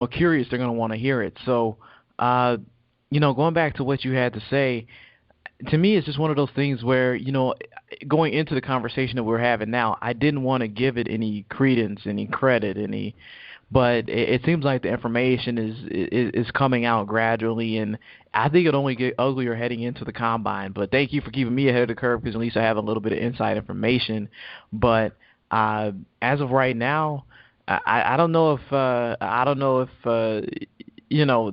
curious, they're going to want to hear it. So, uh, going back to what you had to say, to me, it's just one of those things where, going into the conversation that we're having now, I didn't want to give it any credence, any credit, but it seems like the information is coming out gradually, and I think it'll only get uglier heading into the combine. But thank you for keeping me ahead of the curve because at least I have a little bit of inside information. But as of right now, I don't know if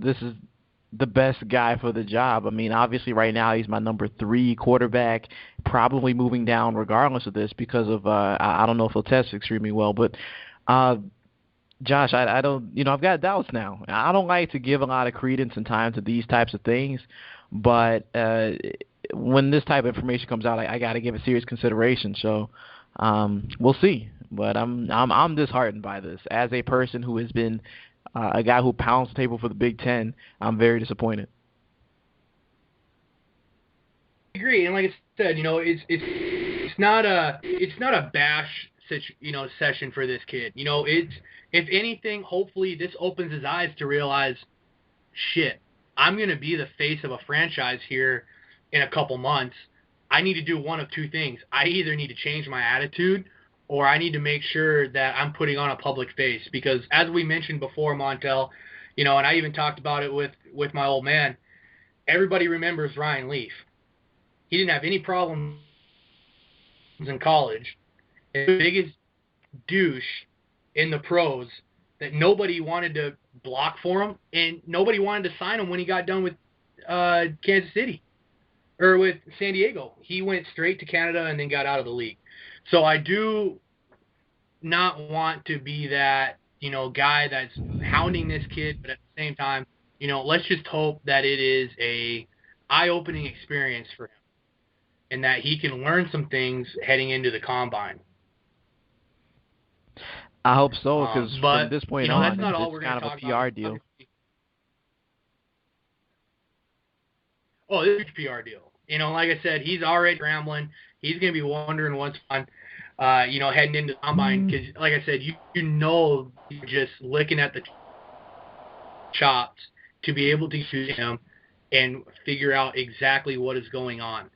this is the best guy for the job. I mean, obviously right now he's my number three quarterback, probably moving down regardless of this because of I don't know if he'll test extremely well, but uh Josh, I don't, I've got doubts now. I don't like to give a lot of credence and time to these types of things, but when this type of information comes out, I got to give it serious consideration. So, we'll see. But I'm disheartened by this. As a person who has been a guy who pounds the table for the Big Ten, I'm very disappointed. I agree, and like I said, it's not a bash session for this kid. It's if anything, hopefully this opens his eyes to realize, shit, I'm gonna be the face of a franchise here in a couple months. I need to do one of two things. I either need to change my attitude or I need to make sure that I'm putting on a public face because as we mentioned before, Montel, and I even talked about it with my old man. Everybody remembers Ryan Leaf. He didn't have any problems in college. And the biggest douche in the pros that nobody wanted to block for him, and nobody wanted to sign him when he got done with Kansas City or with San Diego. He went straight to Canada and then got out of the league. So I do not want to be that guy that's hounding this kid, but at the same time, let's just hope that it is a eye-opening experience for him and that he can learn some things heading into the combine. I hope so, because from But this point that's on, not all it's we're going kind to of a talk about. PR deal. Oh, this is a huge PR deal. Like I said, he's already scrambling. He's going to be wondering what's on. Heading into the combine because, like I said, you're just licking at the chops to be able to shoot him and figure out exactly what is going on.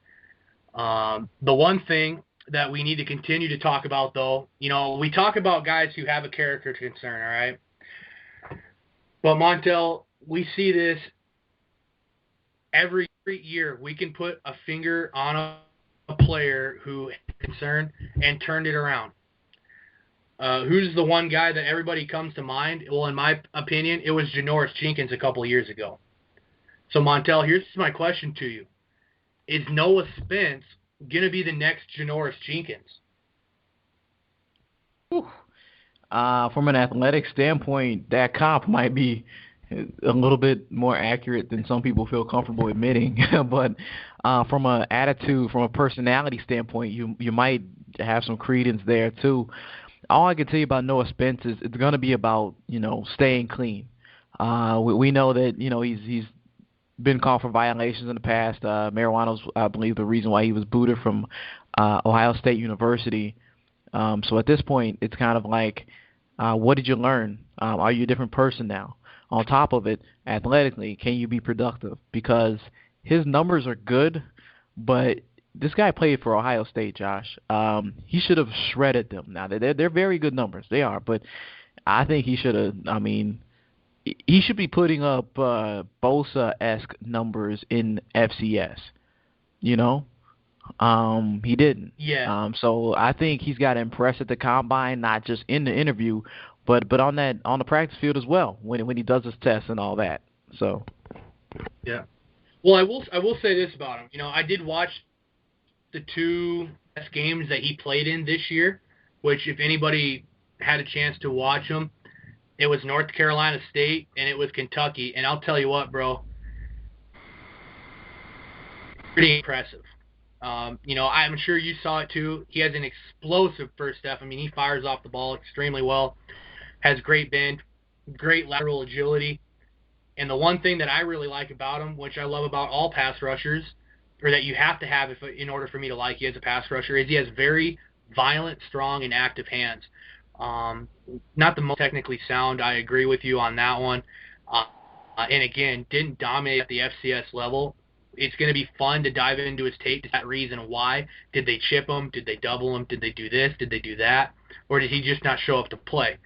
The one thing that we need to continue to talk about, though, we talk about guys who have a character concern, all right? But, Montel, we see this every year. We can put a finger on a player who is concerned and turned it around. Who's the one guy that everybody comes to mind? Well, in my opinion, it was Janoris Jenkins a couple of years ago. So, Montel, here's my question to you. Is Noah Spence going to be the next Janoris Jenkins? Whew. From an athletic standpoint, that comp might be a little bit more accurate than some people feel comfortable admitting. But from a attitude, from a personality standpoint, you might have some credence there too. All I can tell you about Noah Spence is it's going to be about staying clean. We know that he's been called for violations in the past. Marijuana's, I believe, the reason why he was booted from Ohio State University. So at this point, it's kind of like, what did you learn? Are you a different person now? On top of it, athletically, can you be productive? Because his numbers are good, but this guy played for Ohio State, Josh. He should have shredded them. Now they're very good numbers, they are, but I think he should have. I mean, he should be putting up Bosa-esque numbers in FCS. You know, he didn't. Yeah. So I think he's got to impress at the combine, not just in the interview, but on the practice field as well when he does his tests and all that. So Yeah. Well, I will say this about him. I did watch the two best games that he played in this year, which if anybody had a chance to watch them, it was North Carolina State and it was Kentucky. And I'll tell you what, bro, pretty impressive. I'm sure you saw it too. He has an explosive first step. I mean, he fires off the ball extremely well, has great bend, great lateral agility. And the one thing that I really like about him, which I love about all pass rushers, or that you have to have in order for me to like you as a pass rusher, is he has very violent, strong, and active hands. Not the most technically sound. I agree with you on that one. And again, didn't dominate at the FCS level. It's going to be fun to dive into his tape. That reason why did they chip him? Did they double him? Did they do this? Did they do that? Or did he just not show up to play?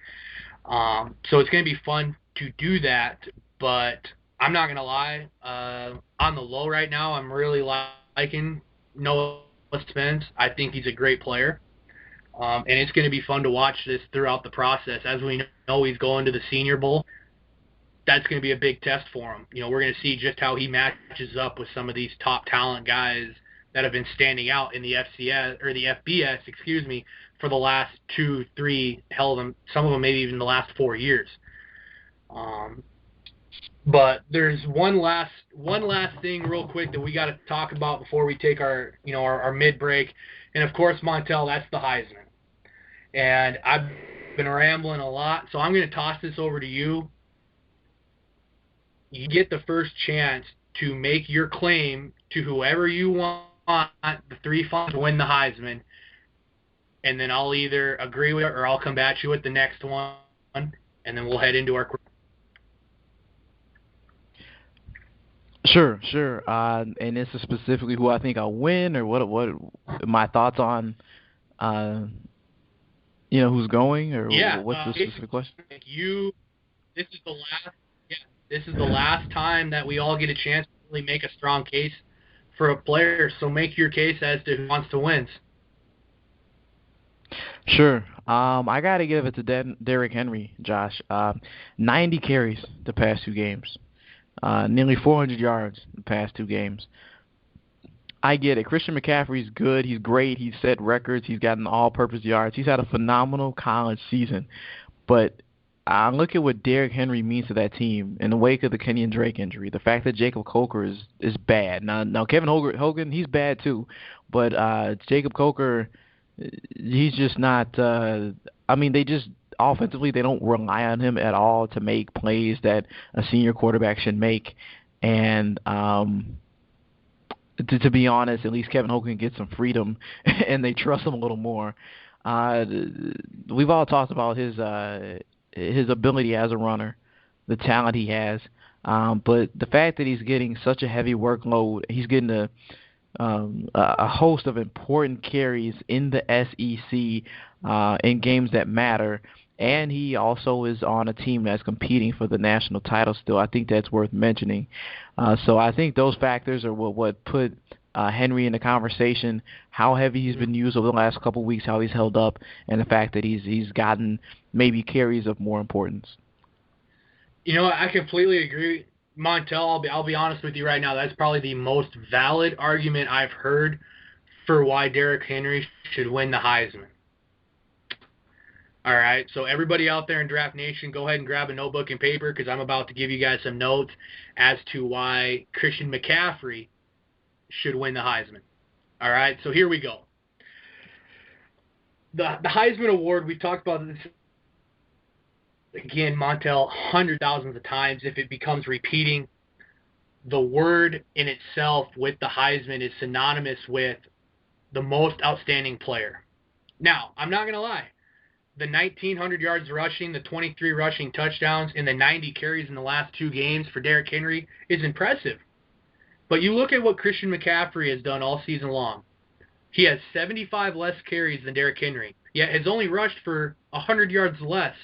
So it's going to be fun to do that. But I'm not going to lie. On the low right now, I'm really liking Noah Spence. I think he's a great player. And it's going to be fun to watch this throughout the process. As we know, he's going to the Senior Bowl. That's going to be a big test for him. We're going to see just how he matches up with some of these top talent guys that have been standing out in the FCS or the FBS, for the last 2, 3, some of them maybe even the last 4 years. But there's one last thing real quick that we got to talk about before we take our mid break, and of course, Montel, that's the Heisman. And I've been rambling a lot, so I'm going to toss this over to you. You get the first chance to make your claim to whoever you want the 3 finalists to win the Heisman, and then I'll either agree with it or I'll come back to you with the next one, and then we'll head into our. Sure. And this is specifically who I think I'll win, or what my thoughts on, who's going, or what's the specific question? This is the last. Yeah, this is the last time that we all get a chance to really make a strong case for a player. So make your case as to who wants to win. Sure. I got to give it to Derrick Henry, Josh. 90 carries the past 2 games. Nearly 400 yards the past 2 games. I get it. Christian McCaffrey's good. He's great. He's set records. He's gotten all-purpose yards. He's had a phenomenal college season. But I look at what Derrick Henry means to that team in the wake of the Kenyon Drake injury. The fact that Jacob Coker is bad. Now Kevin Hogan, he's bad too. But Jacob Coker, he's just not. They just offensively they don't rely on him at all to make plays that a senior quarterback should make. And to be honest, at least Kevin Hogan gets some freedom, and they trust him a little more. We've all talked about his ability as a runner, the talent he has, but the fact that he's getting such a heavy workload, he's getting a host of important carries in the SEC in games that matter, and he also is on a team that's competing for the national title still. I think that's worth mentioning. So I think those factors are what put Henry in the conversation, how heavy he's been used over the last couple of weeks, how he's held up, and the fact that he's gotten maybe carries of more importance. I completely agree. Montel, I'll be honest with you right now, that's probably the most valid argument I've heard for why Derrick Henry should win the Heisman. All right, so everybody out there in Draft Nation, go ahead and grab a notebook and paper because I'm about to give you guys some notes as to why Christian McCaffrey should win the Heisman. All right, so here we go. The Heisman Award, we've talked about this, again, Montel, hundred thousands of times. If it becomes repeating, the word in itself with the Heisman is synonymous with the most outstanding player. Now, I'm not going to lie. The 1,900 yards rushing, the 23 rushing touchdowns, and the 90 carries in the last 2 games for Derrick Henry is impressive. But you look at what Christian McCaffrey has done all season long. He has 75 less carries than Derrick Henry, yet has only rushed for 100 yards less.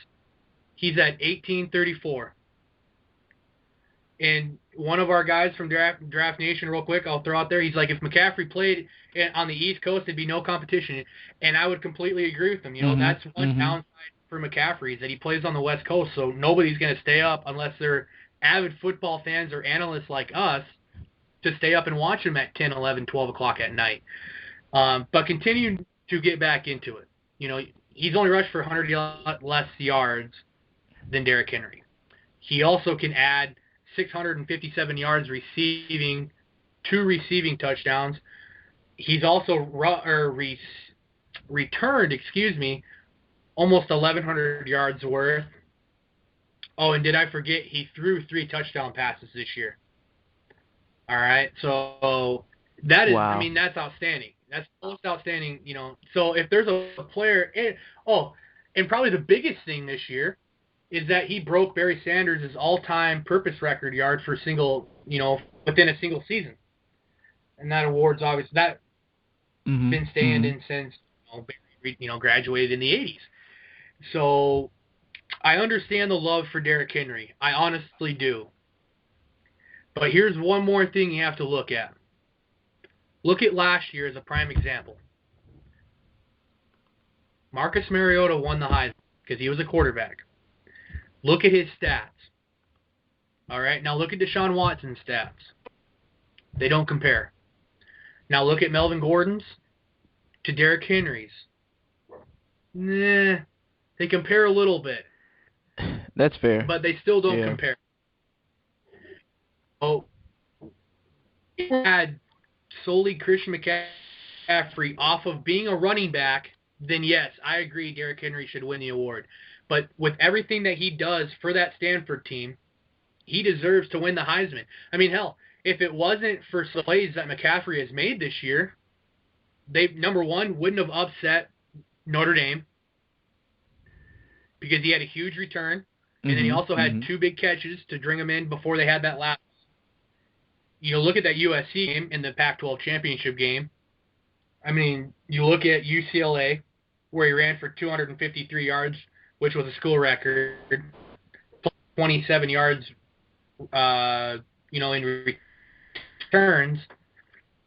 He's at 1834. And one of our guys from Draft Nation, real quick, I'll throw out there, he's like, if McCaffrey played on the East Coast, there'd be no competition. And I would completely agree with him. That's one downside for McCaffrey is that he plays on the West Coast, so nobody's going to stay up unless they're avid football fans or analysts like us to stay up and watch him at 10, 11, 12 o'clock at night. But continue to get back into it. He's only rushed for 100 less yards than Derrick Henry. He also can add 657 yards receiving, 2 receiving touchdowns. He's also returned, almost 1,100 yards worth. Oh, and did I forget? He threw 3 touchdown passes this year. All right, so that is, wow. that's outstanding. That's most outstanding, So if there's a player, And probably the biggest thing this year is that he broke Barry Sanders' all-time purpose record yard for within a single season. And that award's obviously been standing since Barry, graduated in the 80s. So I understand the love for Derrick Henry. I honestly do. But here's one more thing you have to look at. Look at last year as a prime example. Marcus Mariota won the Heisman because he was a quarterback. Look at his stats. All right, now look at Deshaun Watson's stats. They don't compare. Now look at Melvin Gordon's to Derrick Henry's. Nah, they compare a little bit. That's fair. But they still don't compare. Oh, if we had solely Christian McCaffrey off of being a running back, then yes, I agree Derrick Henry should win the award. But with everything that he does for that Stanford team, he deserves to win the Heisman. I mean, hell, if it wasn't for some plays that McCaffrey has made this year, they, number one, wouldn't have upset Notre Dame because he had a huge return, and then he also had two big catches to bring him in before they had that lapse. You look at that USC game in the Pac-12 championship game. I mean, you look at UCLA, where he ran for 253 yards, which was a school record, 27 yards, in returns.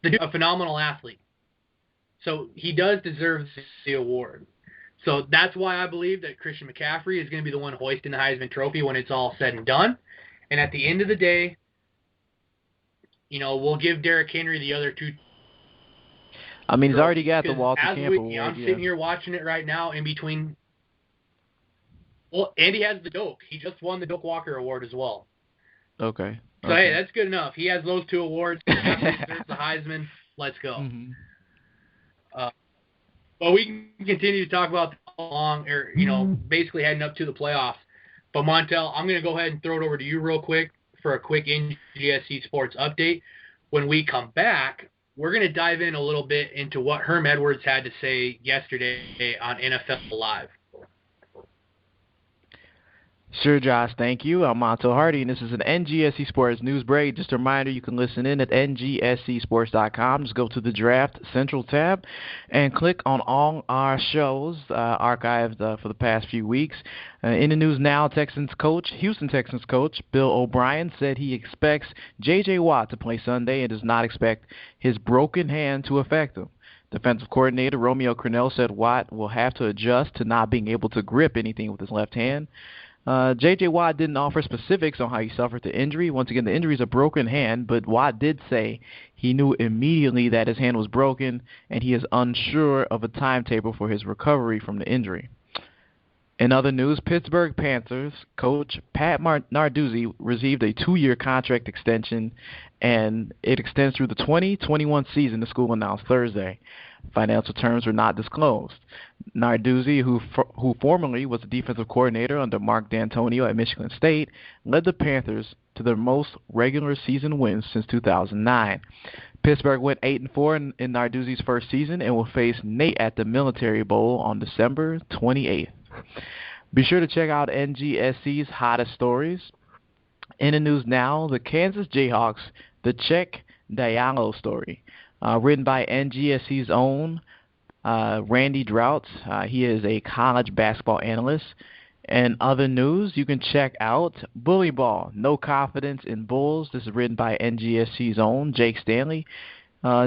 The dude's a phenomenal athlete. So he does deserve the award. So that's why I believe that Christian McCaffrey is going to be the one hoisting the Heisman Trophy when it's all said and done. And at the end of the day, we'll give Derrick Henry the other two. I mean, he's already got the Walter Camp Award. I'm sitting here watching it right now in between. Well, and he has the Doak. He just won the Doak Walker Award as well. Okay. So, hey, that's good enough. He has those two awards. He deserves the Heisman. Let's go. But we can continue to talk about basically heading up to the playoffs. But, Montel, I'm going to go ahead and throw it over to you real quick for a quick NGSC Sports update. When we come back, we're going to dive in a little bit into what Herm Edwards had to say yesterday on NFL Live. Sure, Josh. Thank you. I'm Montel Hardy, and this is an NGSC Sports News Break. Just a reminder, you can listen in at ngscsports.com. Just go to the Draft Central tab and click on all our shows archived for the past few weeks. In the news now, Houston Texans coach Bill O'Brien said he expects J.J. Watt to play Sunday and does not expect his broken hand to affect him. Defensive coordinator Romeo Crennel said Watt will have to adjust to not being able to grip anything with his left hand. J.J. Watt didn't offer specifics on how he suffered the injury. Once again, the injury is a broken hand, but Watt did say he knew immediately that his hand was broken, and he is unsure of a timetable for his recovery from the injury. In other news, Pittsburgh Panthers coach Pat Narduzzi received a 2-year contract extension, and it extends through the 2021 season, the school announced Thursday. Financial terms were not disclosed. Narduzzi, who formerly was the defensive coordinator under Mark D'Antonio at Michigan State, led the Panthers to their most regular season wins since 2009. Pittsburgh went 8-4 in Narduzzi's first season and will face Nate at the Military Bowl on December 28th. Be sure to check out NGSC's hottest stories. In the news now, the Kansas Jayhawks, the Czech Diallo story. Written by NGSC's own Randy Droughts. He is a college basketball analyst. And other news, you can check out Bully Ball, No Confidence in Bulls. This is written by NGSC's own Jake Stanley.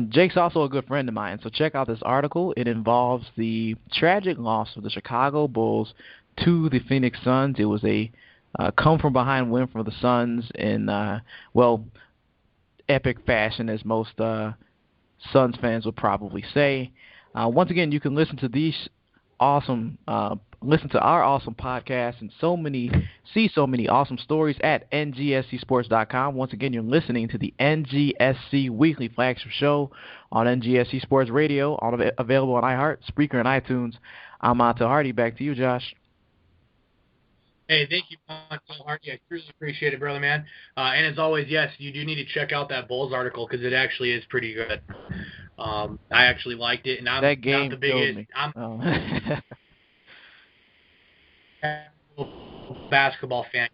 Jake's also a good friend of mine, so check out this article. It involves the tragic loss of the Chicago Bulls to the Phoenix Suns. It was a come-from-behind win for the Suns in, epic fashion, as most Suns fans would probably say. Once again, you can listen to our awesome podcast and see so many awesome stories at ngscsports.com. Once again, you're listening to the NGSC Weekly Flagship Show on NGSC Sports Radio, available on iHeart, Spreaker, and iTunes. I'm Montel Hardy. Back to you, Josh. Hey, thank you, Montel Hardy. I truly appreciate it, brother, man. And as always, yes, you do need to check out that Bulls article because it actually is pretty good. I actually liked it, and I'm that game not the biggest. basketball fan.